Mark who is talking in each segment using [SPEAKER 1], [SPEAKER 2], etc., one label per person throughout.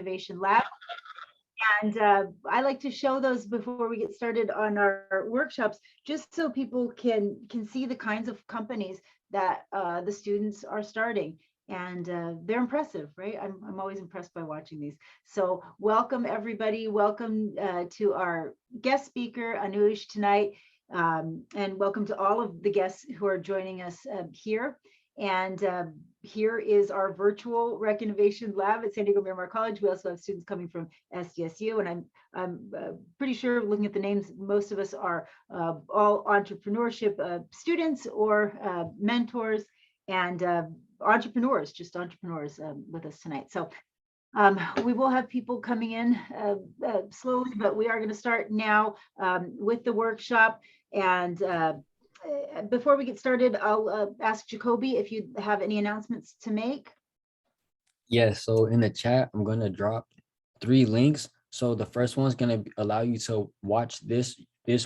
[SPEAKER 1] Innovation Lab. And I like to show those before we get started on our workshops, just so people can see the kinds of companies that the students are starting. And they're impressive, right? I'm always impressed by watching these. So welcome everybody. Welcome to our guest speaker, Anuj, tonight. And welcome to all of the guests who are joining us here. And here is our virtual Rec Innovation Lab at San Diego Miramar College. We also have students coming from SDSU, and I'm pretty sure, looking at the names, most of us are all entrepreneurship students or mentors and entrepreneurs, just entrepreneurs with us tonight. So we will have people coming in slowly, but we are going to start now with the workshop. And before we get started, I'll ask Jacoby if you have any announcements to make.
[SPEAKER 2] Yes, so in the chat, I'm going to drop 3 links. So the first one is going to allow you to watch this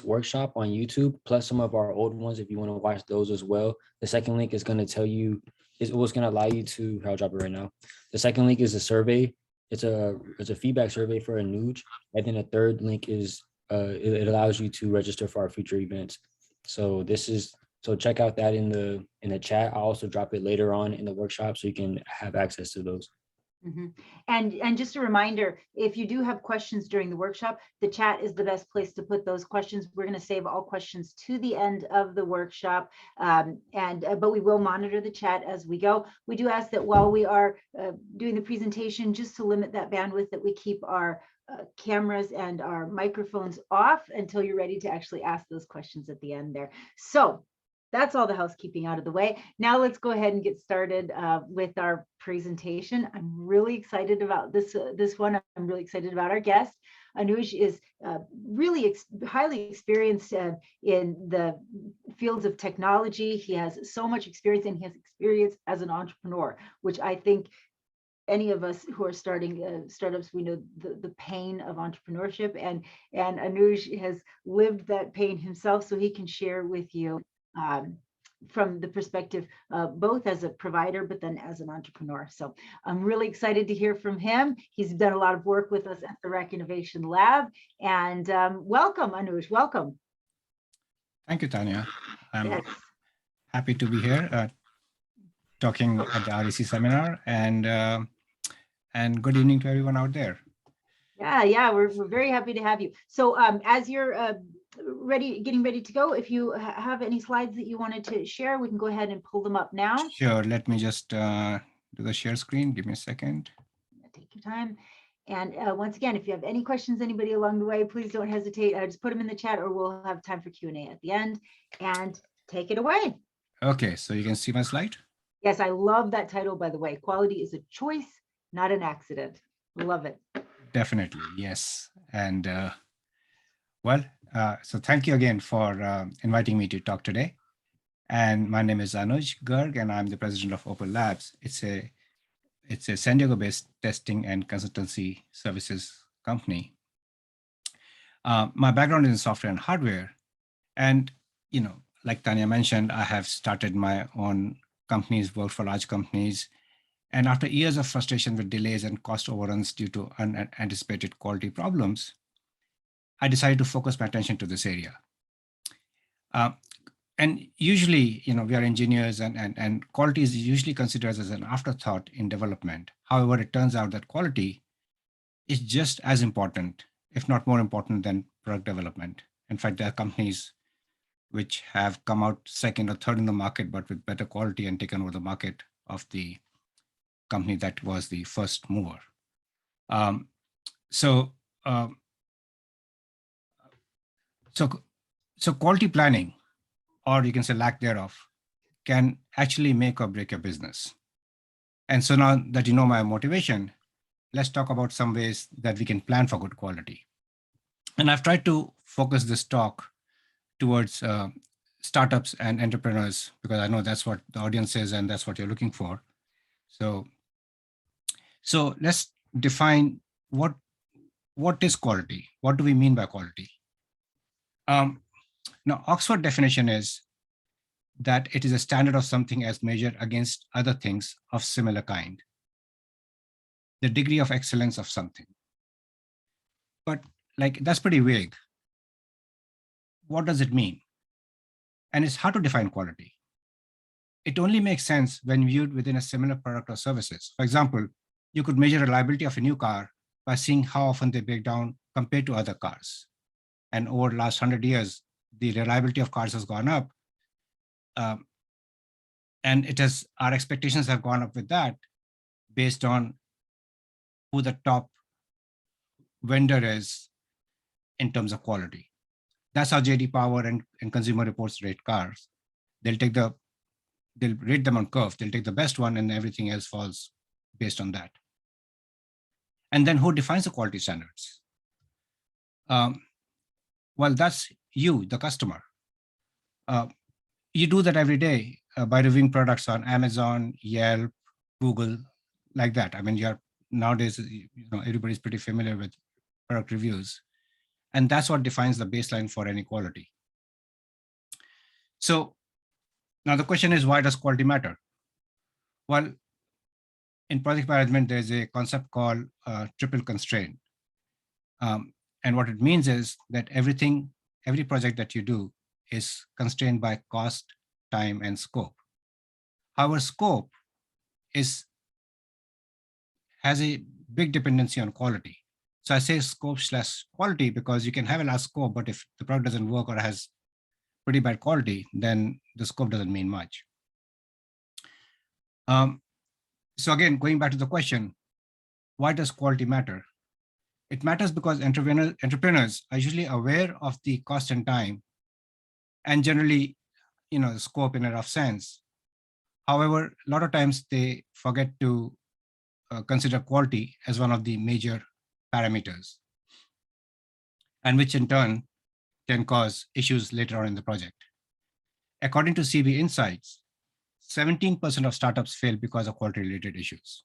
[SPEAKER 2] workshop on YouTube, plus some of our old ones if you want to watch those as well. The second link is going to tell you, it was going to allow you to, I'll drop it right now. The second link is a survey. It's a feedback survey for Anuj. And then the third link is, it allows you to register for our future events. So so check out that in the chat. I'll also drop it later on in the workshop so you can have access to those.
[SPEAKER 1] And just a reminder, if you do have questions during the workshop, the chat is the best place to put those questions. We're going to save all questions to the end of the workshop, but we will monitor the chat as we go. We do ask that while we are doing the presentation, just to limit that bandwidth, that we keep our cameras and our microphones off until you're ready to actually ask those questions at the end there. So that's all the housekeeping out of the way. Now let's go ahead and get started with our presentation. I'm really excited about this one. I'm really excited about our guest. Anuj is really highly experienced in the fields of technology. He has so much experience, and he has experience as an entrepreneur, which I think any of us who are starting startups, we know the pain of entrepreneurship, and Anuj has lived that pain himself, so he can share with you from the perspective both as a provider, but then as an entrepreneur. So I'm really excited to hear from him. He's done a lot of work with us at the Rec Innovation Lab. And welcome, Anuj, welcome.
[SPEAKER 3] Thank you, Tanya. I'm
[SPEAKER 1] Yes.
[SPEAKER 3] happy to be here talking at the REC seminar, and good evening to everyone out there.
[SPEAKER 1] Yeah, we're very happy to have you. So as you're getting ready to go, if you have any slides that you wanted to share, we can go ahead and pull them up now.
[SPEAKER 3] Sure, let me just do the share screen. Give me a second.
[SPEAKER 1] Take your time. And once again, if you have any questions, anybody along the way, please don't hesitate. Just put them in the chat, or we'll have time for Q&A at the end. And take it away.
[SPEAKER 3] Okay, so you can see my slide?
[SPEAKER 1] Yes, I love that title, by the way. Quality is a choice, not an accident. Love it.
[SPEAKER 3] Definitely, yes. And so thank you again for inviting me to talk today. And my name is Anuj Garg, and I'm the president of Opal Labs. It's a San Diego-based testing and consultancy services company. My background is in software and hardware. And, like Tanya mentioned, I have started my own companies, worked for large companies. And after years of frustration with delays and cost overruns due to unanticipated quality problems, I decided to focus my attention to this area. And usually, we are engineers, and quality is usually considered as an afterthought in development. However, it turns out that quality is just as important, if not more important, than product development. In fact, there are companies which have come out second or third in the market, but with better quality, and taken over the market of the company that was the first mover. So quality planning, or you can say lack thereof, can actually make or break a business. And so now that you know my motivation, let's talk about some ways that we can plan for good quality. And I've tried to focus this talk towards startups and entrepreneurs, because I know that's what the audience is and that's what you're looking for. So let's define what is quality. What do we mean by quality? Now, Oxford definition is that it is a standard of something as measured against other things of similar kind. the degree of excellence of something. But like, that's pretty vague. What does it mean? And it's hard to define quality. It only makes sense when viewed within a similar product or services. For example, you could measure reliability of a new car by seeing how often they break down compared to other cars. And over the last 100 years, the reliability of cars has gone up. And our expectations have gone up with that based on who the top vendor is in terms of quality. That's how JD Power and Consumer Reports rate cars. They'll rate them on curve. They'll take the best one and everything else falls based on that. And then who defines the quality standards? Well, that's you, the customer. You do that every day by reviewing products on Amazon, Yelp, Google, like that. I mean, nowadays, everybody's pretty familiar with product reviews. And that's what defines the baseline for any quality. So now the question is, why does quality matter? Well, in project management, there's a concept called triple constraint. And what it means is that every project that you do is constrained by cost, time, and scope. Our scope has a big dependency on quality. So I say scope/quality because you can have a large scope, but if the product doesn't work or has pretty bad quality, then the scope doesn't mean much. So again, going back to the question, why does quality matter? It matters because entrepreneurs are usually aware of the cost and time, and generally, the scope in a rough sense. However, a lot of times they forget to consider quality as one of the major parameters, and which in turn can cause issues later on in the project. According to CB Insights, 17% of startups fail because of quality-related issues.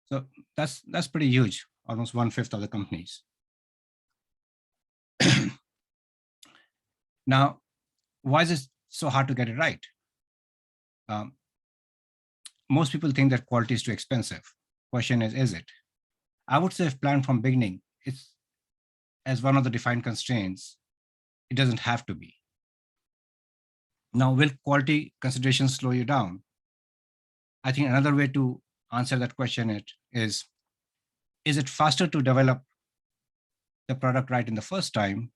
[SPEAKER 3] So that's pretty huge, almost 1/5 of the companies. Now, why is it so hard to get it right? Most people think that quality is too expensive. Question is it? I would say if planned from beginning, it's as one of the defined constraints, it doesn't have to be. Now, will quality considerations slow you down? I think another way to answer that question is it faster to develop the product right in the first time,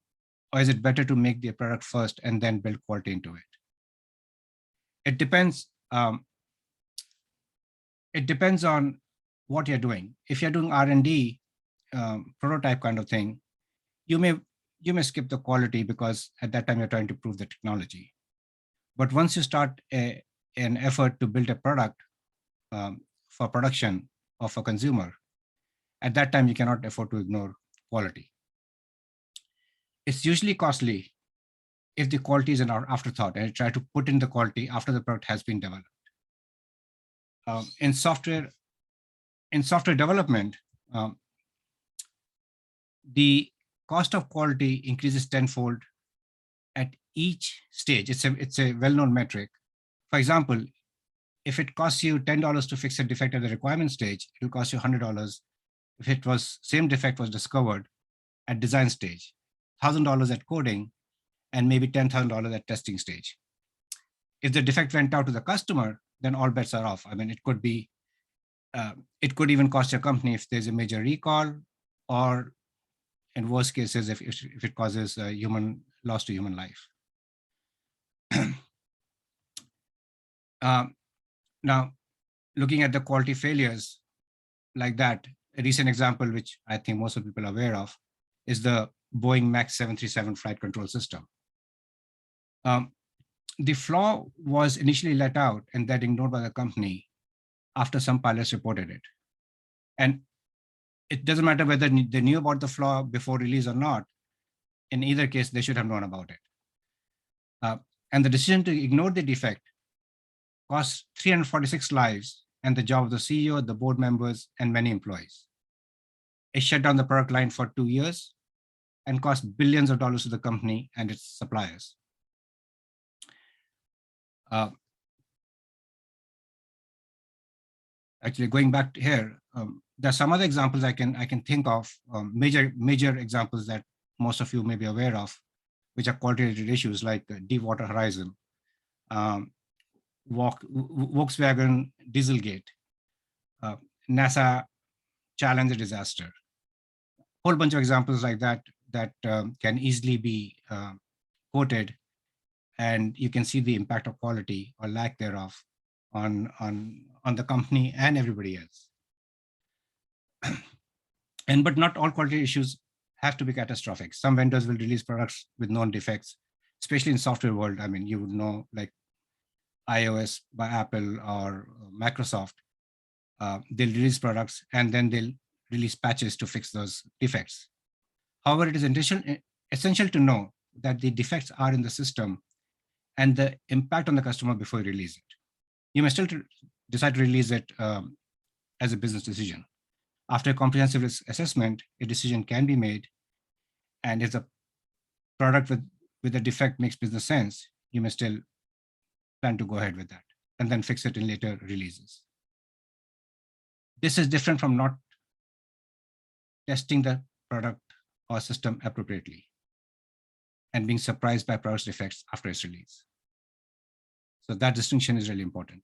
[SPEAKER 3] or is it better to make the product first and then build quality into it? It depends. It depends on what you're doing. If you're doing R&D, prototype kind of thing, you may skip the quality because at that time you're trying to prove the technology. But once you start an effort to build a product for production or for consumer, at that time you cannot afford to ignore quality. It's usually costly if the quality is an afterthought and you try to put in the quality after the product has been developed. In software development, the cost of quality increases tenfold at each stage. It's a well-known metric. For example, if it costs you $10 to fix a defect at the requirement stage, it will cost you $100 if same defect was discovered at design stage, $1,000 at coding, and maybe $10,000 at testing stage. If the defect went out to the customer, then all bets are off. I mean, it could even cost your company if there's a major recall, or in worst cases, if it causes loss to human life. Now, looking at the quality failures like that, a recent example, which I think most of people are aware of, is the Boeing MAX 737 flight control system. The flaw was initially let out and then ignored by the company after some pilots reported it. And it doesn't matter whether they knew about the flaw before release or not. In either case, they should have known about it. And the decision to ignore the defect cost 346 lives and the job of the CEO, the board members, and many employees. It shut down the product line for 2 years and cost billions of dollars to the company and its suppliers. Actually, going back to here, There are some other examples I can think of, major examples that most of you may be aware of, which are quality-related issues like Deepwater Horizon, Volkswagen Dieselgate, NASA Challenger disaster. Whole bunch of examples like that can easily be quoted, and you can see the impact of quality or lack thereof on the company and everybody else. But not all quality issues have to be catastrophic. Some vendors will release products with known defects, especially in software world. I mean, you would know, like iOS by Apple or Microsoft, they'll release products and then they'll release patches to fix those defects. However, it is essential to know that the defects are in the system and the impact on the customer before you release it. You may still decide to release it as a business decision. After a comprehensive risk assessment, a decision can be made, and if the product with a defect makes business sense, you may still plan to go ahead with that and then fix it in later releases. This is different from not testing the product or system appropriately and being surprised by product defects after its release. So that distinction is really important.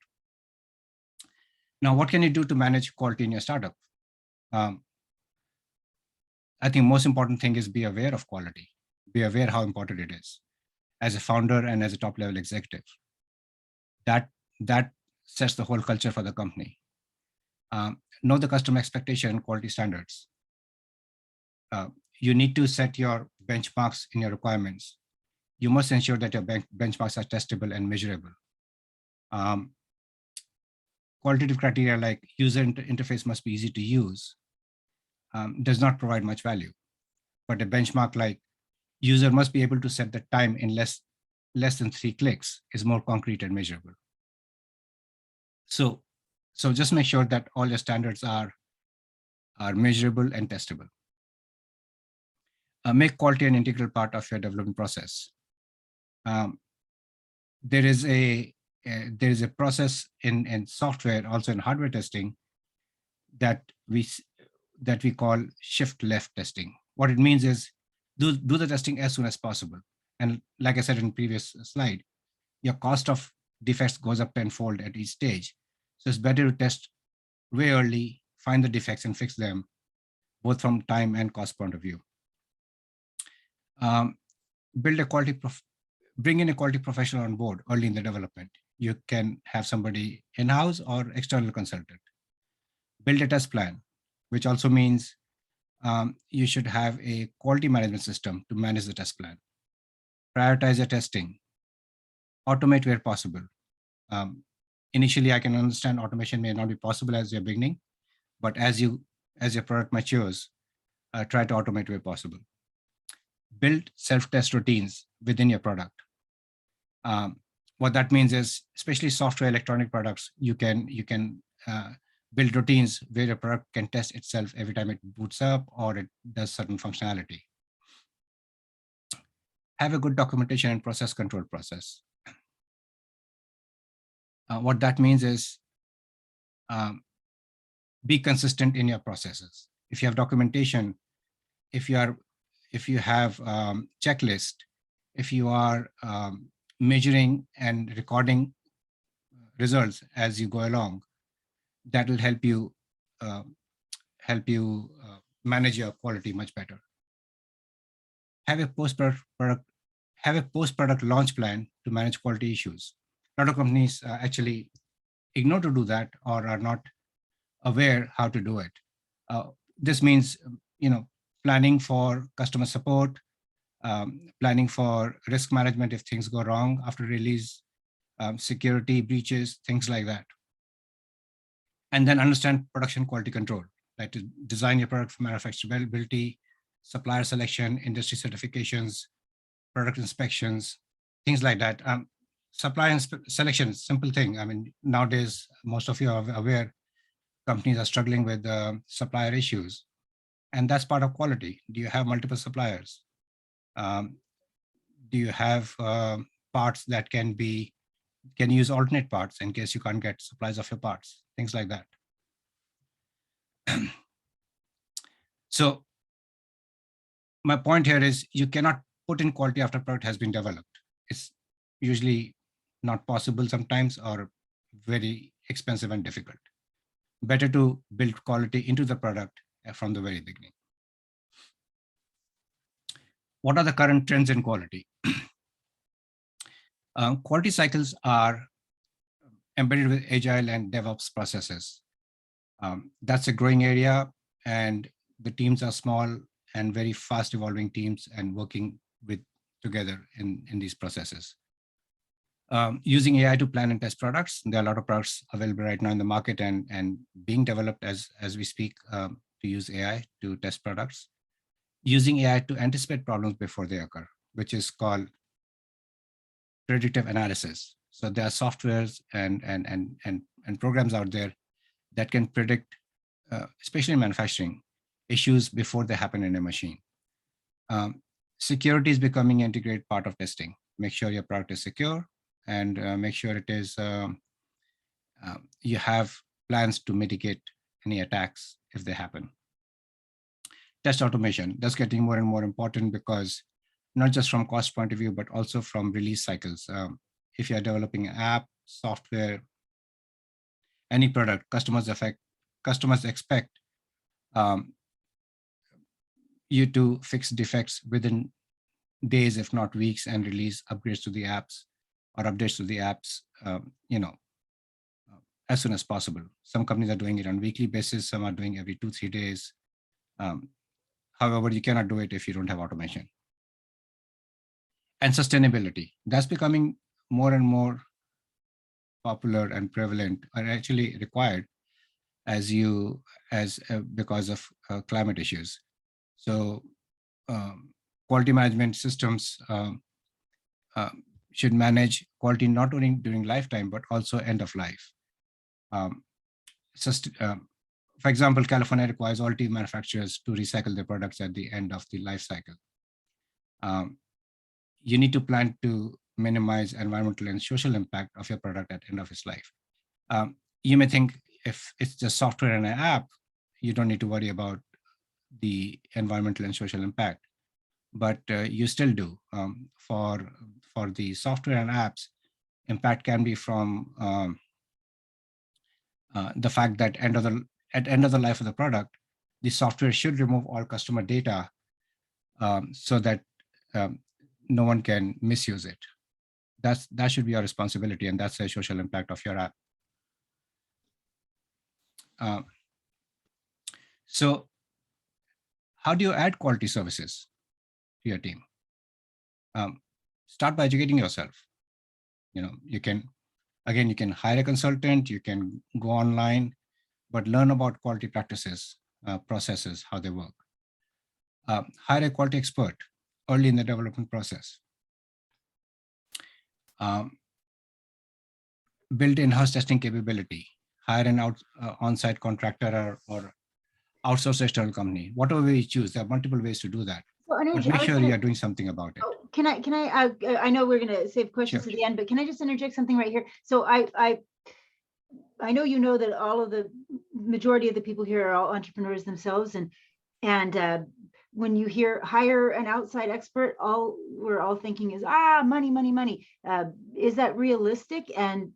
[SPEAKER 3] Now, what can you do to manage quality in your startup? I think most important thing is be aware of quality, be aware how important it is as a founder and as a top level executive. That sets the whole culture for the company. Know the customer expectation and quality standards. You need to set your benchmarks in your requirements. You must ensure that your benchmarks are testable and measurable. Qualitative criteria like user interface must be easy to use does not provide much value. But a benchmark like user must be able to set the time in less than 3 clicks is more concrete and measurable. So just make sure that all your standards are measurable and testable. Make quality an integral part of your development process. There is a process in software, also in hardware testing, that we call shift left testing. What it means is do the testing as soon as possible. And like I said in previous slide, your cost of defects goes up tenfold at each stage. So it's better to test way early, find the defects and fix them, both from time and cost point of view. Bring in a quality professional on board early in the development. You can have somebody in-house or external consultant. Build a test plan, which also means you should have a quality management system to manage the test plan. Prioritize your testing. Automate where possible. Initially, I can understand automation may not be possible as you're beginning, but as your product matures, try to automate where possible. Build self-test routines within your product. What that means is, especially software electronic products, you can build routines where your product can test itself every time it boots up or it does certain functionality. Have a good documentation and process control process. What that means is be consistent in your processes. If you have documentation, if you have checklist, if you are measuring and recording results as you go along, that will help you manage your quality much better. Have a post-product launch plan to manage quality issues. A lot of companies actually ignore to do that or are not aware how to do it. This means, planning for customer support, planning for risk management if things go wrong after release, security breaches, things like that. And then understand production quality control, like to design your product for manufacturability, supplier selection, industry certifications, product inspections, things like that. Supplier selection, simple thing. I mean, nowadays, most of you are aware, companies are struggling with supplier issues, and that's part of quality. Do you have multiple suppliers? Do you have parts that can use alternate parts in case you can't get supplies of your parts, things like that. So my point here is you cannot put in quality after product has been developed. It's usually not possible sometimes, or very expensive and difficult. Better to build quality into the product from the very beginning. What are the current trends in quality? Quality cycles are embedded with agile and DevOps processes. That's a growing area, and the teams are small and very fast evolving teams and working together in these processes. Using AI to plan and test products. There are a lot of products available right now in the market and being developed as we speak to use AI to test products. Using AI to anticipate problems before they occur, which is called predictive analysis. So there are softwares and programs out there that can predict, especially in manufacturing, issues before they happen in a machine. Security is becoming an integrated part of testing. Make sure your product is secure, and make sure it is, you have plans to mitigate any attacks if they happen. Test automation, that's getting more and more important, because not just from cost point of view, but also from release cycles. If you're developing an app, software, any product, customers expect you to fix defects within days, if not weeks, and release upgrades to the apps or updates to the apps, as soon as possible. Some companies are doing it on a weekly basis. Some are doing every 2-3 days. However, you cannot do it if you don't have automation. And sustainability, that's becoming more and more popular and prevalent, and actually required because of climate issues. So quality management systems should manage quality not only during lifetime, but also end of life. For example, California requires all tea manufacturers to recycle their products at the end of the life cycle. You need to plan to minimize environmental and social impact of your product at the end of its life. You may think if it's just software and an app, you don't need to worry about the environmental and social impact, but you still do. For the software and apps, impact can be from the fact that at the end of the life of the product, the software should remove all customer data so that no one can misuse it. That should be your responsibility, and that's the social impact of your app. So how do you add quality services to your team? Start by educating yourself. You can hire a consultant, you can go online, but learn about quality practices, processes, how they work. Hire a quality expert early in the development process. Build in-house testing capability. Hire an on-site contractor or outsource external company. Whatever way you choose, there are multiple ways to do that.
[SPEAKER 1] Well, Anuj,
[SPEAKER 3] but make sure you are doing something about it.
[SPEAKER 1] Can I know we're going to save questions to the end, but can I just interject something right here? So I know you know that all of the majority of the people here are all entrepreneurs themselves, and when you hear hire an outside expert, we're all thinking is money, money, money. Is that realistic and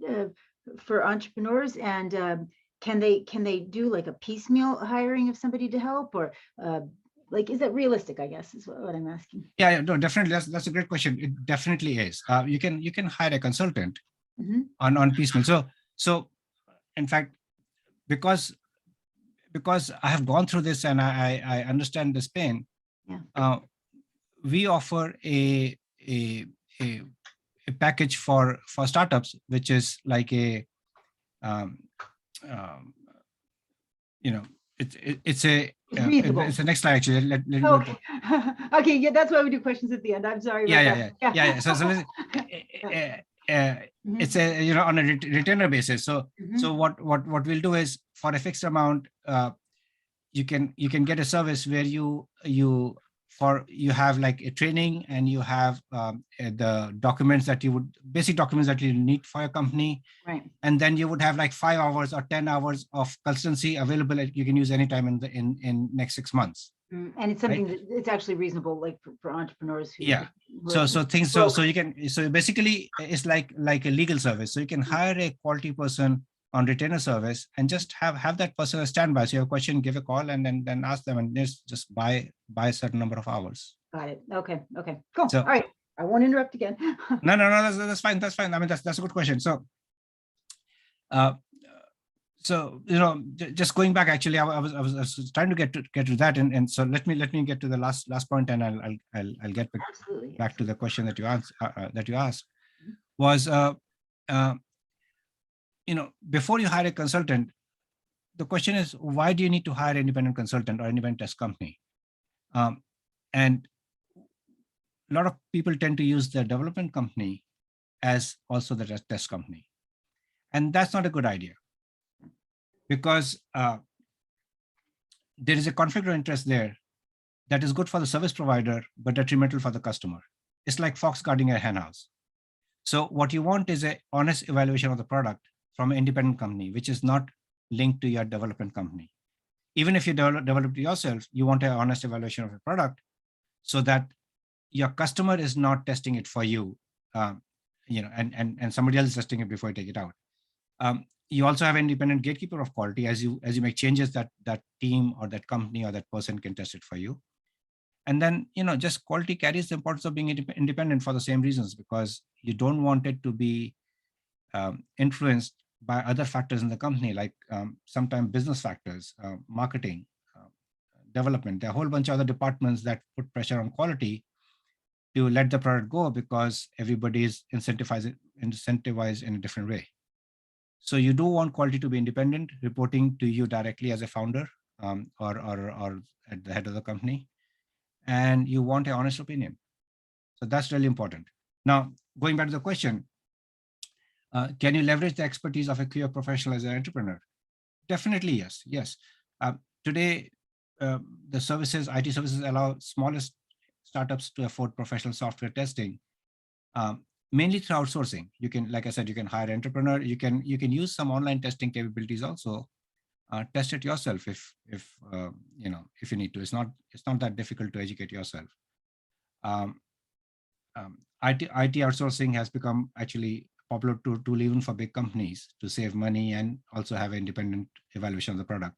[SPEAKER 1] for entrepreneurs? And can they do like a piecemeal hiring of somebody to help, or like, is that realistic, I guess, is what I'm asking.
[SPEAKER 3] Yeah, no, definitely. That's a great question. It definitely is. You can hire a consultant on piecemeal. So in fact, because I have gone through this and I understand this pain, we offer a package for startups, which is like a it's the next slide actually. Let me
[SPEAKER 1] okay, yeah, that's why we do questions at the end. I'm sorry.
[SPEAKER 3] Yeah. So it's a on a retainer basis. So what we'll do is, for a fixed amount, you can get a service where you have like a training, and you have the documents basic documents that you need for your company,
[SPEAKER 1] right? And
[SPEAKER 3] then you would have like 5 hours or 10 hours of consultancy available that you can use anytime in next 6 months.
[SPEAKER 1] And it's something that it's actually reasonable, like for entrepreneurs who.
[SPEAKER 3] Yeah.
[SPEAKER 1] who
[SPEAKER 3] So
[SPEAKER 1] are
[SPEAKER 3] things
[SPEAKER 1] broke.
[SPEAKER 3] so you can basically it's like a legal service. So you can hire a quality person on retainer service and just have that person standby. So you have a question, give a call, and then ask them, and just buy a certain number of hours.
[SPEAKER 1] Got it. Okay. Cool.
[SPEAKER 3] So
[SPEAKER 1] All right. I won't interrupt again.
[SPEAKER 3] no, that's fine. That's fine. I mean, that's a good question. So uh, just going back, actually, I was trying to get to that, and so let me get to the last point, and I'll get back to the question that you asked was before you hire a consultant, the question is, why do you need to hire an independent consultant or independent test company? And a lot of people tend to use the development company as also the test company, and that's not a good idea, because there is a conflict of interest there that is good for the service provider, but detrimental for the customer. It's like fox guarding a hen house. So what you want is an honest evaluation of the product from an independent company, which is not linked to your development company. Even if you develop it yourself, you want an honest evaluation of the product so that your customer is not testing it for you, and somebody else is testing it before you take it out. You also have an independent gatekeeper of quality. As you make changes, that team or that company or that person can test it for you. And then, just quality carries the importance of being independent for the same reasons, because you don't want it to be influenced by other factors in the company, like sometimes business factors, marketing, development. There are a whole bunch of other departments that put pressure on quality to let the product go because everybody is incentivized in a different way. So you do want quality to be independent, reporting to you directly as a founder or at the head of the company. And you want an honest opinion. So that's really important. Now, going back to the question, can you leverage the expertise of a QA professional as an entrepreneur? Definitely, yes. Today, the IT services allow smallest startups to afford professional software testing, mainly through outsourcing. You can, like I said, you can hire an entrepreneur. You can use some online testing capabilities also. Test it yourself if you need to. It's not that difficult to educate yourself. IT outsourcing has become actually popular tool even for big companies to save money and also have an independent evaluation of the product.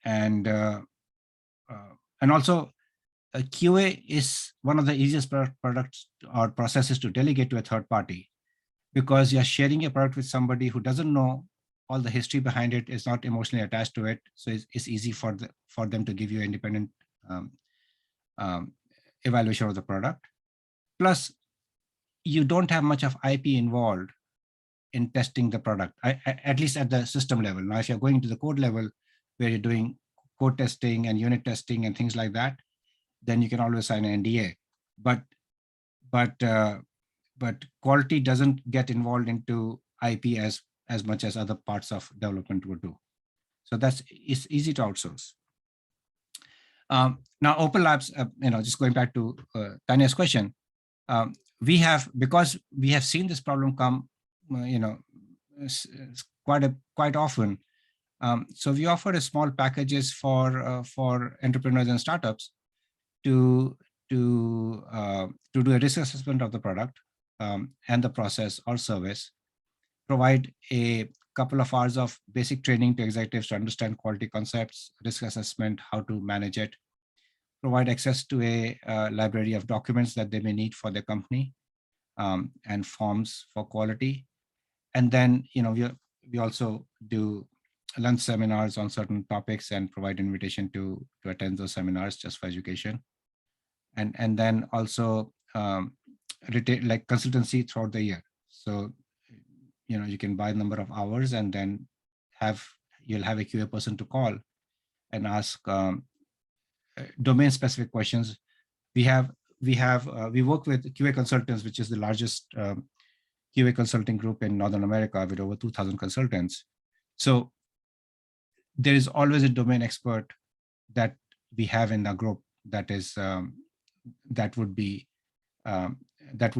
[SPEAKER 3] And also QA is one of the easiest products or processes to delegate to a third party, because you're sharing a product with somebody who doesn't know all the history behind it, is not emotionally attached to it. So it's easy for them to give you independent evaluation of the product. Plus, you don't have much of IP involved in testing the product, at least at the system level. Now, if you're going to the code level where you're doing code testing and unit testing and things like that, then you can always sign an NDA. But quality doesn't get involved into IP as much as other parts of development would do. So it's easy to outsource. Now, Opal Labs, just going back to Tanya's question, because we have seen this problem come, quite often. So we offer a small packages for entrepreneurs and startups to do a risk assessment of the product and the process or service, provide a couple of hours of basic training to executives to understand quality concepts, risk assessment, how to manage it, provide access to a library of documents that they may need for their company, and forms for quality. And then, we also do lunch seminars on certain topics and provide invitation to attend those seminars just for education. And then also like consultancy throughout the year. So, you can buy a number of hours and then you'll have a QA person to call and ask domain specific questions. We work with QA consultants, which is the largest QA consulting group in Northern America with over 2,000 consultants. So there is always a domain expert that we have in the group that is that would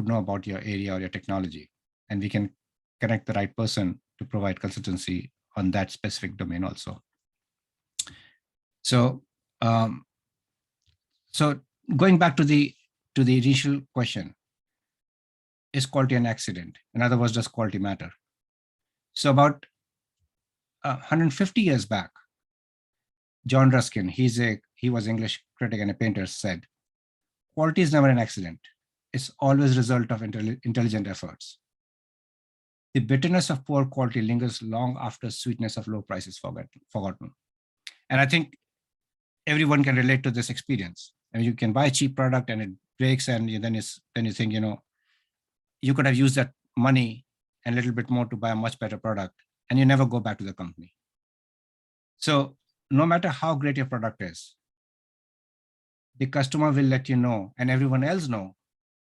[SPEAKER 3] know about your area or your technology, and we can connect the right person to provide consultancy on that specific domain also. So, um, so going back to the initial question, is quality an accident? In other words, does quality matter? So about 150 years back, John Ruskin, he was English critic and a painter, said, quality is never an accident. It's always a result of intelligent efforts. The bitterness of poor quality lingers long after sweetness of low price is forgotten. And I think everyone can relate to this experience. I mean, you can buy a cheap product and it breaks, and then you think, you could have used that money and a little bit more to buy a much better product, and you never go back to the company. So no matter how great your product is, the customer will let you know, and everyone else know,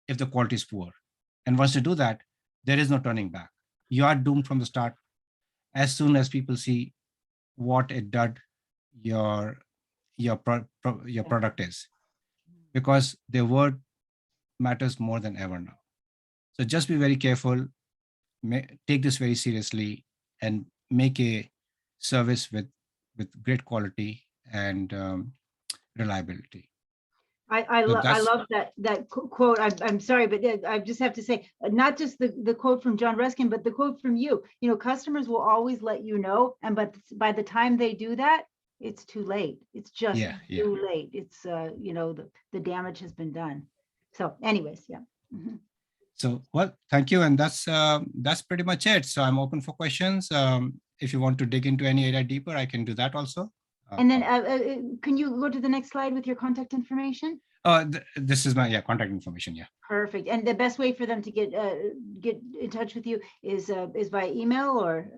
[SPEAKER 3] if the quality is poor. And once you do that, there is no turning back. You are doomed from the start. As soon as people see what a dud your product is, because their word matters more than ever now. So just be very careful, take this very seriously, and make a service with great quality and reliability.
[SPEAKER 1] I love that quote. I'm sorry, but I just have to say, not just the quote from John Ruskin, but the quote from you. Customers will always let you know, and but by the time they do that, it's too late. It's just too late. It's the damage has been done. So, anyways, yeah. Mm-hmm.
[SPEAKER 3] So, well, thank you, and that's pretty much it. So I'm open for questions. If you want to dig into any area deeper, I can do that also.
[SPEAKER 1] And then can you go to the next slide with your contact information?
[SPEAKER 3] This is my contact information. Yeah.
[SPEAKER 1] Perfect. And the best way for them to get in touch with you is by email or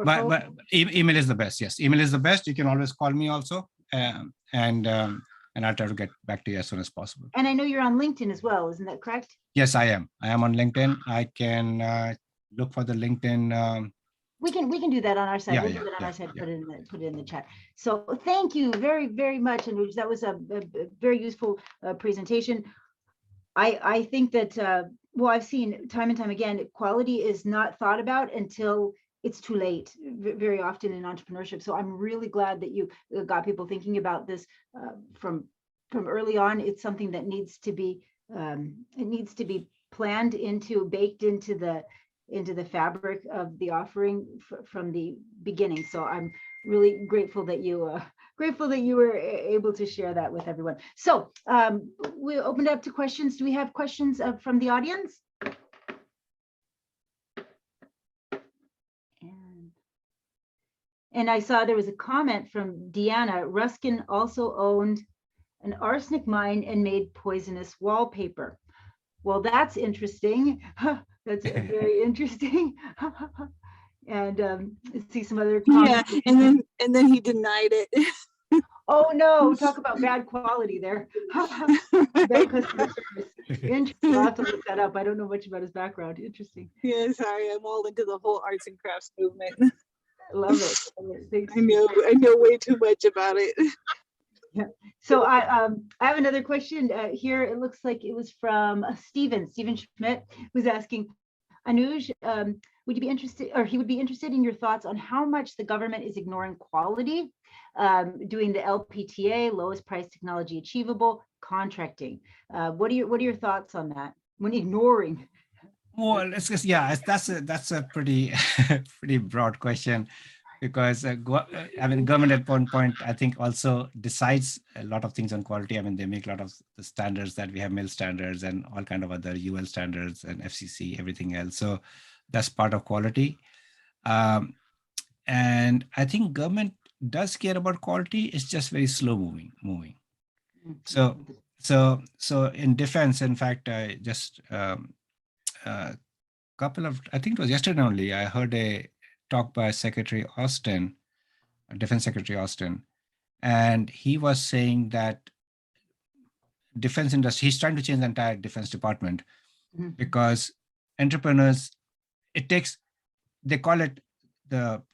[SPEAKER 3] by email is the best. Yes, email is the best. You can always call me also, and I'll try to get back to you as soon as possible.
[SPEAKER 1] And I know you're on LinkedIn as well, isn't that correct?
[SPEAKER 3] Yes, I am. I am on LinkedIn. I can look for the LinkedIn.
[SPEAKER 1] We can do that on our side. We'll do that on our side. Put it in the chat. So thank you very, very much, Anuj. That was a very useful presentation. I think that well, I've seen time and time again, quality is not thought about until it's too late, very often in entrepreneurship. So I'm really glad that you got people thinking about this from early on. It's something that needs to be planned into, baked into the fabric of the offering from the beginning. So I'm really grateful that you were able to share that with everyone. So we opened up to questions. Do we have questions from the audience? And I saw there was a comment from Deanna. Ruskin also owned an arsenic mine and made poisonous wallpaper. Well, that's interesting. That's very interesting. And see some other comments.
[SPEAKER 4] Yeah, and then he denied it.
[SPEAKER 1] Oh no, talk about bad quality there. Bad customer service. Interesting. I'll have to look that up. I don't know much about his background. Interesting.
[SPEAKER 4] Yeah, sorry, I'm all into the whole arts and crafts movement.
[SPEAKER 1] Love it. Thanks.
[SPEAKER 4] I know way too much about it.
[SPEAKER 1] Yeah. So I have another question here. It looks like it was from Steven Schmidt, who's asking, Anuj, would you be interested, or he would be interested in your thoughts on how much the government is ignoring quality, doing the LPTA, lowest price technology achievable, contracting. What are your thoughts on that when ignoring?
[SPEAKER 3] Well, that's a pretty pretty broad question, because government at one point, I think, also decides a lot of things on quality. I mean, they make a lot of the standards that we have, MIL standards and all kind of other UL standards and FCC, everything else. So that's part of quality. And I think government does care about quality. It's just very slow moving. So in defense, in fact, I just couple of, I think it was yesterday only, I heard a talk by Secretary Austin, Defense Secretary Austin, and he was saying that defense industry, he's trying to change the entire defense department, because entrepreneurs, they call it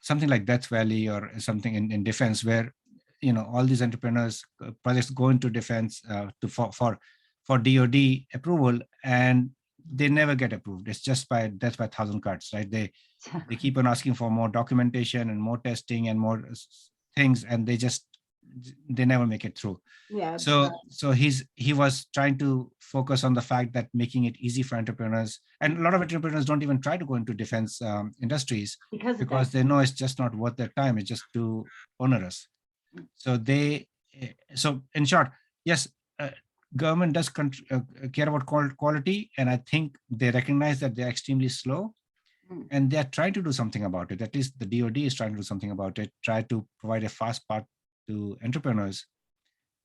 [SPEAKER 3] something like Death Valley or something in defense, where all these entrepreneurs projects go into defense for DoD approval, and they never get approved. It's just by death by 1,000 cuts, right? They keep on asking for more documentation and more testing and more things, and they just they never make it through.
[SPEAKER 1] Yeah.
[SPEAKER 3] So he was trying to focus on the fact that making it easy for entrepreneurs, and a lot of entrepreneurs don't even try to go into defense industries because they know it's just not worth their time. It's just too onerous. So so in short, yes, government does care about quality, and I think they recognize that they're extremely slow, and they're trying to do something about it. At least the DoD is trying to do something about it, try to provide a fast path to entrepreneurs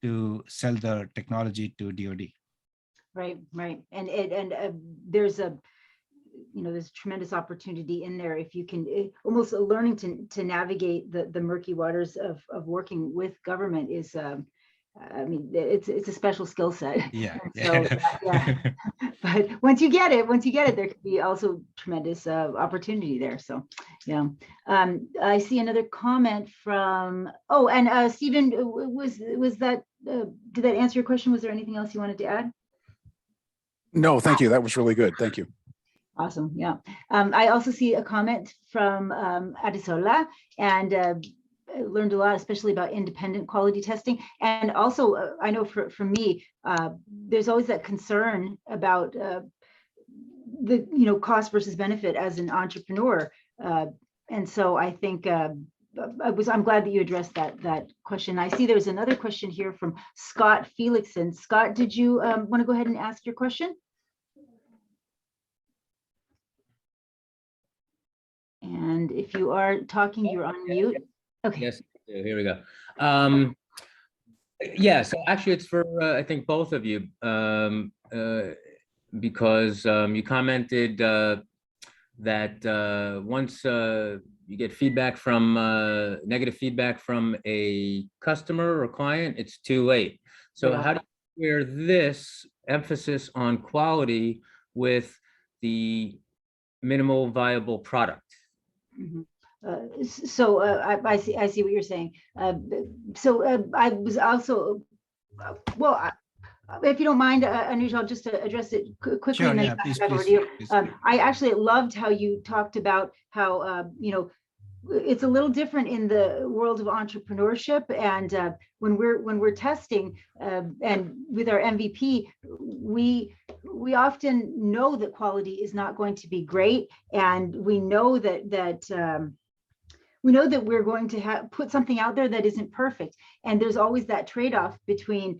[SPEAKER 3] to sell the technology to DoD.
[SPEAKER 1] Right. And there's there's tremendous opportunity in there if you can almost learning to navigate the murky waters of working with government is I mean, it's a special skill set.
[SPEAKER 3] Yeah.
[SPEAKER 1] So, yeah. But once you get it, there could be also tremendous opportunity there. So, yeah. I see another comment from, and Stephen, was that, did that answer your question? Was there anything else you wanted to add?
[SPEAKER 5] No, thank you. That was really good. Thank you.
[SPEAKER 1] Awesome. Yeah. I also see a comment from Adisola, and I learned a lot, especially about independent quality testing. And also, I know for me, there's always that concern about the cost versus benefit as an entrepreneur. And so I think I'm glad that you addressed that question. I see there's another question here from Scott Felixson. Scott, did you want to go ahead and ask your question? And if you are talking, you're on mute. Okay.
[SPEAKER 6] Yes, here we go. Yeah, so actually it's for, I think, both of you, because you commented that once you get feedback from, negative feedback from a customer or client, it's too late. So
[SPEAKER 1] Yeah.
[SPEAKER 6] how do you square this emphasis on quality with the minimal viable product?
[SPEAKER 1] Mhm. So I see what you're saying. I was also, if you don't mind, Anuj, I'll just address it quickly.
[SPEAKER 3] Sure,
[SPEAKER 1] and then
[SPEAKER 3] yeah,
[SPEAKER 1] pass it
[SPEAKER 3] please,
[SPEAKER 1] back over
[SPEAKER 3] please,
[SPEAKER 1] to you.
[SPEAKER 3] please.
[SPEAKER 1] I actually loved how you talked about how it's a little different in the world of entrepreneurship, and when we're testing and with our MVP, we often know that quality is not going to be great, and we know that we're going to put something out there that isn't perfect, and there's always that trade-off between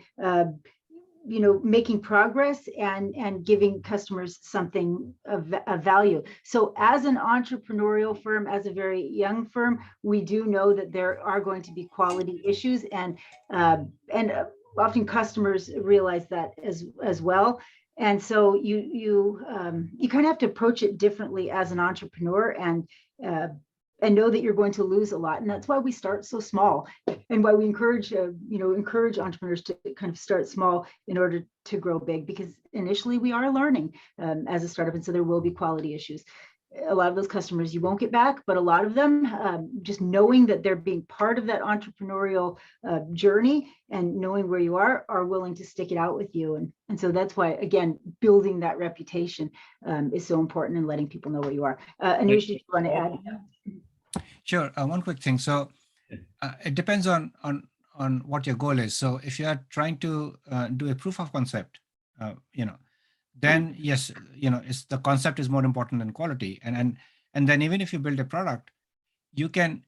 [SPEAKER 1] making progress and giving customers something of value. So as an entrepreneurial firm, as a very young firm, we do know that there are going to be quality issues, and often customers realize that as well. And so you kind of have to approach it differently as an entrepreneur, and know that you're going to lose a lot. And that's why we start so small, and why we encourage entrepreneurs to kind of start small in order to grow big, because initially we are learning as a startup. And so there will be quality issues. A lot of those customers you won't get back, but a lot of them, just knowing that they're being part of that entrepreneurial journey and knowing where you are willing to stick it out with you. And so that's why, again, building that reputation is so important, and letting people know where you are. Anuj, did you want to add?
[SPEAKER 3] Sure. One quick thing. So it depends on what your goal is. So if you are trying to do a proof of concept, then yes, it's the concept is more important than quality. And then even if you build a product, you can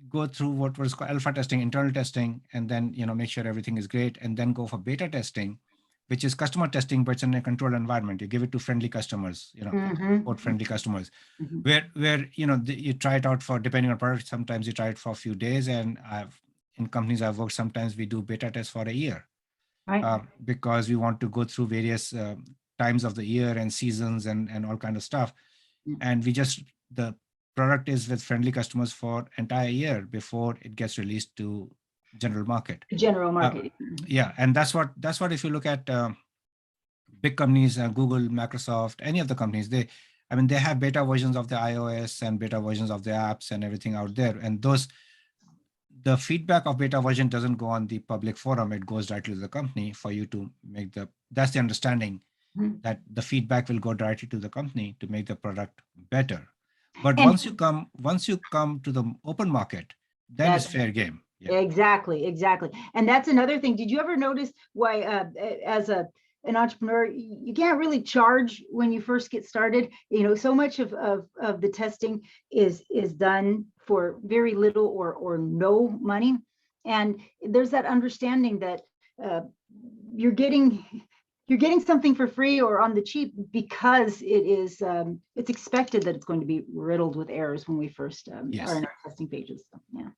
[SPEAKER 3] go through what was called alpha testing, internal testing, and then make sure everything is great, and then go for beta testing, which is customer testing, but it's in a controlled environment. You give it to friendly customers, support friendly customers, where you try it out for, depending on product. Sometimes you try it for a few days, and in companies I've worked, sometimes we do beta tests for a year,
[SPEAKER 1] Right.
[SPEAKER 3] because we want to go through various times of the year and seasons and all kind of stuff, and the product is with friendly customers for entire year before it gets released to general market.
[SPEAKER 1] General market.
[SPEAKER 3] Yeah, and that's what if you look at big companies, Google, Microsoft, any of the companies, they have beta versions of the iOS and beta versions of the apps and everything out there, and the feedback of beta version doesn't go on the public forum. It goes directly to the company for you to make that's the understanding, that the feedback will go directly to the company to make the product better. But once you come to the open market, then it's fair game. Yeah.
[SPEAKER 1] Exactly. And that's another thing. Did you ever notice why, as an entrepreneur, you can't really charge when you first get started? You know, so much of the testing is done for very little or no money. And there's that understanding that you're getting something for free or on the cheap because it's expected that it's going to be riddled with errors when we first
[SPEAKER 3] Yes.
[SPEAKER 1] are in our testing pages. So, yeah.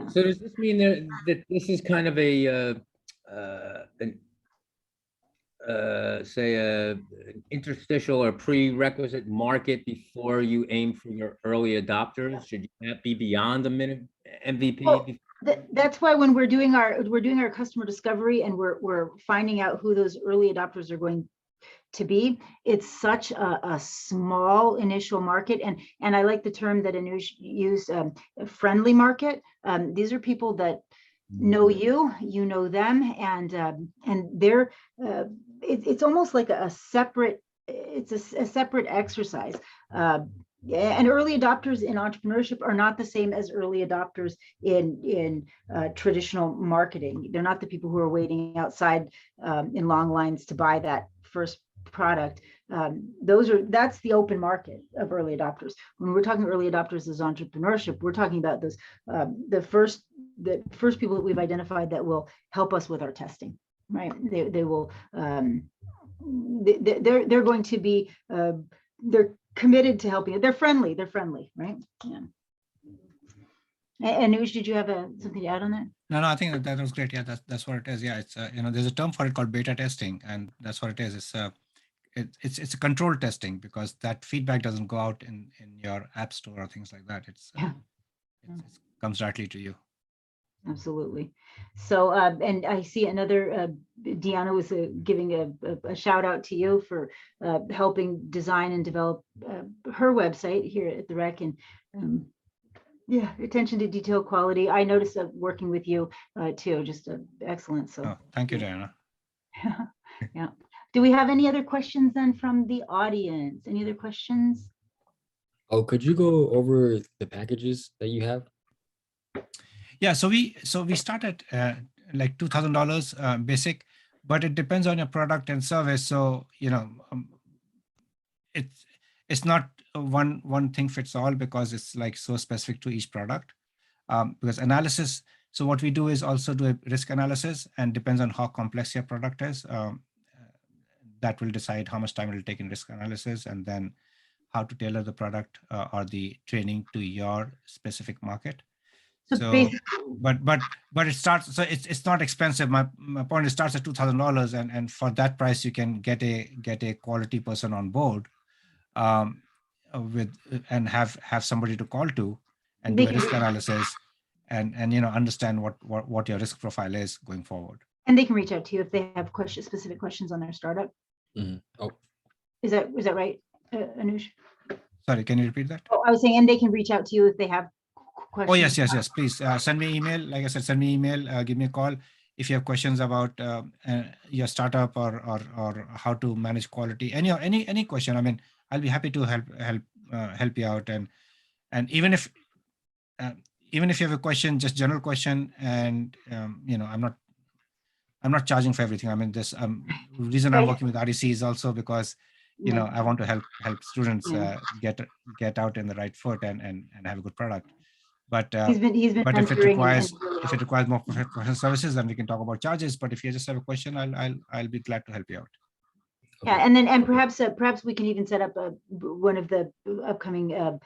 [SPEAKER 6] So does this mean that this is kind of say an interstitial or prerequisite market before you aim for your early adopters? Should you not be beyond the minute MVP?
[SPEAKER 1] Well, that's why when we're doing our customer discovery and we're finding out who those early adopters are going to be, it's such a small initial market. And I like the term that Anuj used, a friendly market. These are people that know you know them, and they're it's almost like a separate, it's a separate exercise. And early adopters in entrepreneurship are not the same as early adopters in traditional marketing. They're not the people who are waiting outside in long lines to buy that first product. That's the open market of early adopters. When we're talking early adopters as entrepreneurship, we're talking about those the first people that we've identified that will help us with our testing, right? They will they're going to be they're committed to helping. They're friendly, right? Yeah. And Anuj, did you have something to add on that?
[SPEAKER 3] No, I think that was great. Yeah, that's what it is. Yeah, it's there's a term for it called beta testing, and that's what it is. It's a controlled testing because that feedback doesn't go out in your app store or things like that. It comes directly to you.
[SPEAKER 1] Absolutely. So, and I see another, Deanna was giving a shout out to you for helping design and develop her website here at the Rec, and yeah, attention to detail, quality. I noticed working with you too, just excellent. So
[SPEAKER 3] thank you, Diana.
[SPEAKER 1] Yeah. Do we have any other questions then from the audience? Any other questions?
[SPEAKER 2] Oh, could you go over the packages that you have?
[SPEAKER 3] Yeah, so we start at like $2,000 basic, but it depends on your product and service. So it's not one thing fits all because it's like so specific to each product. Because analysis. So what we do is also do a risk analysis, and depends on how complex your product is. That will decide how much time it will take in risk analysis, and then how to tailor the product or the training to your specific market. So but it starts, so it's not expensive. My point, it starts at $2,000, and for that price you can get a quality person on board with and have somebody to call to and do a risk analysis and understand what your risk profile is going forward.
[SPEAKER 1] And they can reach out to you if they have specific questions on their startup.
[SPEAKER 2] Mm-hmm. Oh,
[SPEAKER 1] is that right, Anuj?
[SPEAKER 3] Sorry, can you repeat that?
[SPEAKER 1] Oh, I was saying, and they can reach out to you if they have questions.
[SPEAKER 3] Oh, yes. Please send me email. Like I said, send me email, give me a call. If you have questions about your startup or how to manage quality, any question, I mean, I'll be happy to help you out. And even if you have a question, just general question, and I'm not charging for everything. I mean, this reason I'm working with REC is also because I want to help students get out in the right foot and have a good product. But
[SPEAKER 1] he's been
[SPEAKER 3] but if it requires more professional services, then we can talk about charges. But if you just have a question, I'll be glad to help you out.
[SPEAKER 1] Yeah, and perhaps we can even set up one of the upcoming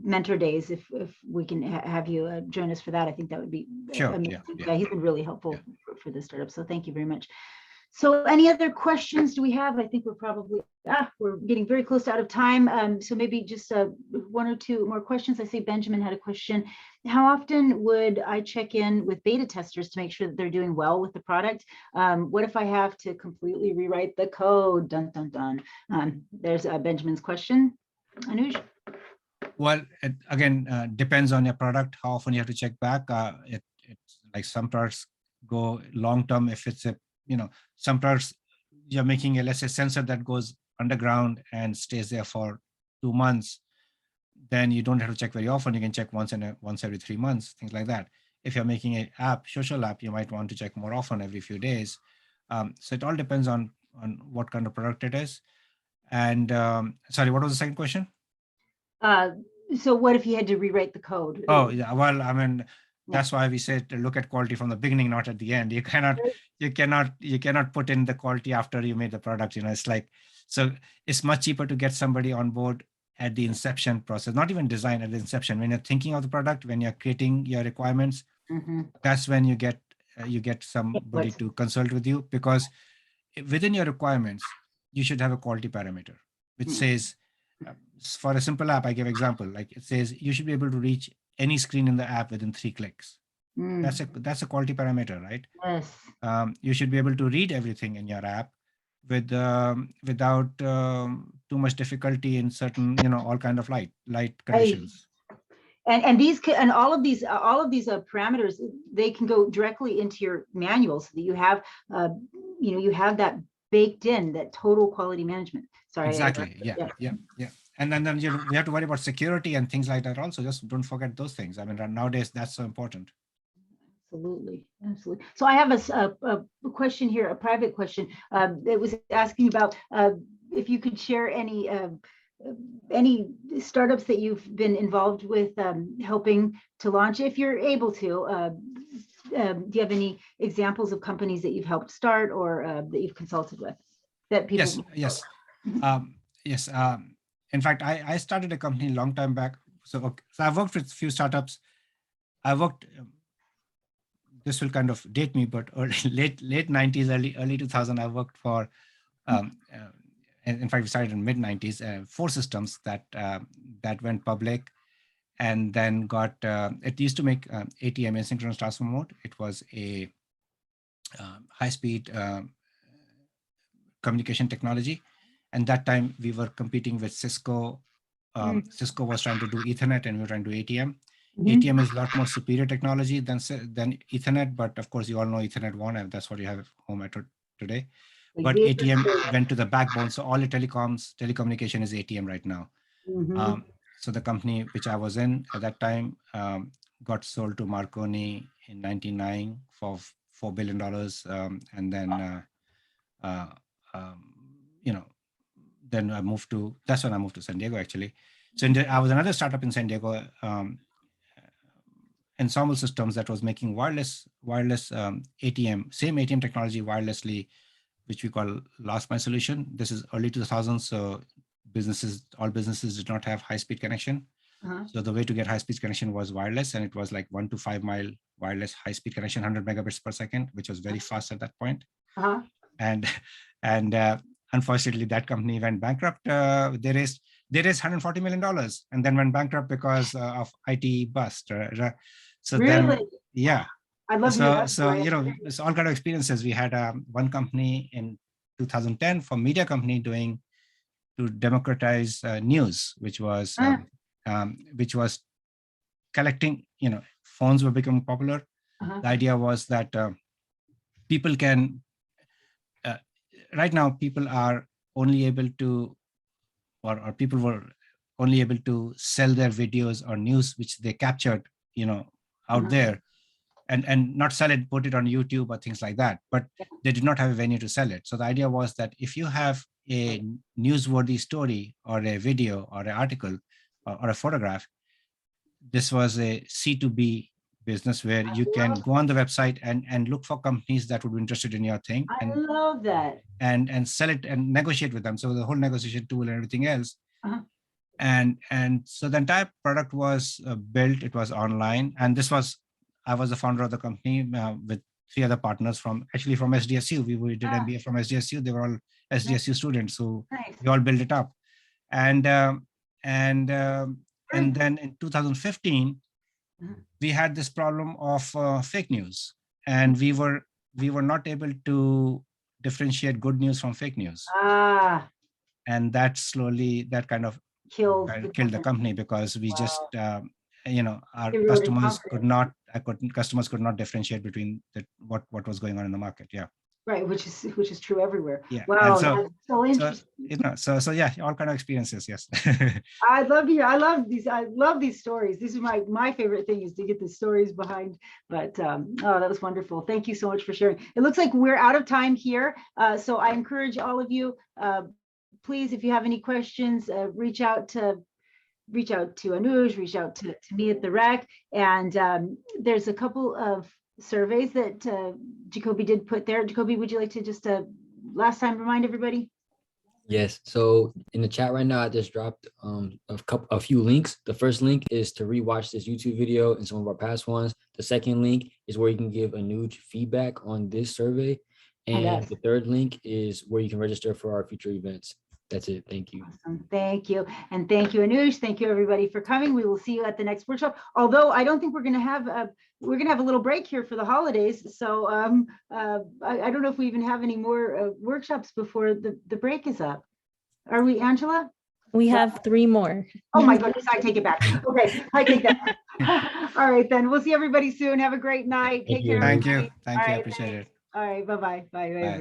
[SPEAKER 1] mentor days if we can have you join us for that. I think that would be
[SPEAKER 3] sure.
[SPEAKER 1] Amazing. Yeah, he's been really helpful for this startup. So thank you very much. So any other questions do we have? I think we're probably, we're getting very close to out of time. So maybe just one or two more questions. I see Benjamin had a question. How often would I check in with beta testers to make sure that they're doing well with the product? What if I have to completely rewrite the code? Dun, dun, dun. There's Benjamin's question. Anuj?
[SPEAKER 3] Well, it, again, depends on your product, how often you have to check back. It's like some products go long-term. If it's some products, you're making a, let's say, sensor that goes underground and stays there for 2 months, then you don't have to check very often. You can check once every 3 months, things like that. if you're making an app, social app, you might want to check more often every few days. So it all depends on what kind of product it is. And sorry, what was the second question?
[SPEAKER 1] So what if you had to rewrite the code?
[SPEAKER 3] Oh, yeah. Well, I mean,
[SPEAKER 1] Yeah.
[SPEAKER 3] that's why we said to look at quality from the beginning, not at the end. You cannot put in the quality after you made the product. It's like, so it's much cheaper to get somebody on board at the inception process, not even design, at the inception. When you're thinking of the product, when you're creating your requirements,
[SPEAKER 1] Mhm.
[SPEAKER 3] that's when you get somebody to consult with you, because within your requirements, you should have a quality parameter, which
[SPEAKER 1] Mm.
[SPEAKER 3] says, for a simple app, I give example, like it says you should be able to reach any screen in the app within 3 clicks.
[SPEAKER 1] Mm.
[SPEAKER 3] That's a quality parameter, right?
[SPEAKER 1] Yes.
[SPEAKER 3] You should be able to read everything in your app without too much difficulty in certain, all kind of light conditions.
[SPEAKER 1] And all of these parameters, they can go directly into your manual so that you have you have that baked in, that total quality management. Sorry.
[SPEAKER 3] Exactly. Yeah. And then we have to worry about security and things like that also. Just don't forget those things. I mean, nowadays that's so important.
[SPEAKER 1] Absolutely. So I have a question here, a private question that was asking about if you could share any startups that you've been involved with helping to launch, if you're able to. Do you have any examples of companies that you've helped start or that you've consulted with that people?
[SPEAKER 3] Yes. Yes. In fact, I started a company a long time back. So I've worked with a few startups. I worked, this will kind of date me, but late 90s, early 2000, I worked for, in fact, we started in mid 90s, 4 systems that went public, and then got, it used to make ATM, asynchronous transfer mode. It was a high-speed communication technology. And that time we were competing with Cisco. Cisco was trying to do Ethernet and we were trying to do ATM. ATM is a lot more superior technology than Ethernet, but of course you all know Ethernet won, and that's what you have at home today. But ATM went to the backbone, so all the telecommunication is ATM right now. So the company which I was in at that time got sold to Marconi in '99 for $4 billion, and then then I moved to, that's when I moved to San Diego, actually. So I was another startup in San Diego, Ensemble Systems, that was making wireless ATM, same ATM technology wirelessly, which we call last mile solution. This is early 2000s, so all businesses did not have high-speed connection. So the way to get high-speed connection was wireless, and it was like 1 to 5 mile wireless high-speed connection, 100 megabits per second, which was very fast at that point. And unfortunately, that company went bankrupt. They raised $140 million and then went bankrupt because of IT bust. So
[SPEAKER 1] really?
[SPEAKER 3] then, yeah.
[SPEAKER 1] I love
[SPEAKER 3] so it's all kind of experiences. We had one company in 2010 for media company to democratize news, which was collecting. Phones were becoming popular. The idea was that people can. Right now, people are only able to, or people were only able to sell their videos or news which they captured, out there, and not sell it, put it on YouTube or things like that. But they did not have a venue to sell it. So the idea was that if you have a newsworthy story or a video or an article or a photograph, this was a C2B business where you can go on the website and look for companies that would be interested in your thing.
[SPEAKER 1] I love that.
[SPEAKER 3] And sell it and negotiate with them. So the whole negotiation tool and everything else. And so the entire product was built. It was online. And I was the founder of the company with 3 other partners from SDSU. We did MBA from SDSU. They were all SDSU students. So we all built it up. And then in 2015, we had this problem of fake news, and we were not able to differentiate good news from fake news. And that kind of killed the company, because we just our customers could not differentiate between what was going on in the market.
[SPEAKER 1] Right, which is true everywhere.
[SPEAKER 3] Yeah.
[SPEAKER 1] Wow,
[SPEAKER 3] And
[SPEAKER 1] that's so
[SPEAKER 3] so,
[SPEAKER 1] interesting.
[SPEAKER 3] so yeah, all kind of experiences. Yes.
[SPEAKER 1] I love to hear. I love these stories. This is my favorite thing, is to get the stories behind. But oh, that was wonderful. Thank you so much for sharing. It looks like we're out of time here. So I encourage all of you, please, if you have any questions, reach out to Anuj, reach out to me at the rec. And there's a couple of surveys that Jacoby did put there. Jacoby, would you like to just last time remind everybody?
[SPEAKER 2] Yes. So in the chat right now, I just dropped a few links. The first link is to rewatch this YouTube video and some of our past ones. The second link is where you can give Anuj feedback on this survey. And
[SPEAKER 1] Yes.
[SPEAKER 2] the third link is where you can register for our future events. That's it. Thank you.
[SPEAKER 1] Awesome. Thank you. And thank you, Anuj. Thank you, everybody, for coming. We will see you at the next workshop. Although I don't think we're going to have a little break here for the holidays. So I don't know if we even have any more workshops before the break is up. Are we, Angela?
[SPEAKER 7] We have 3 more.
[SPEAKER 1] Oh my goodness, I take it back. Okay, I take that back. All right, then. We'll see everybody soon. Have a great night. Take care.
[SPEAKER 3] Thank you.
[SPEAKER 1] everybody.
[SPEAKER 3] Thank
[SPEAKER 1] All
[SPEAKER 3] you. I
[SPEAKER 1] right,
[SPEAKER 3] appreciate
[SPEAKER 1] thanks.
[SPEAKER 3] it.
[SPEAKER 1] All right, bye-bye. Bye.
[SPEAKER 3] Bye.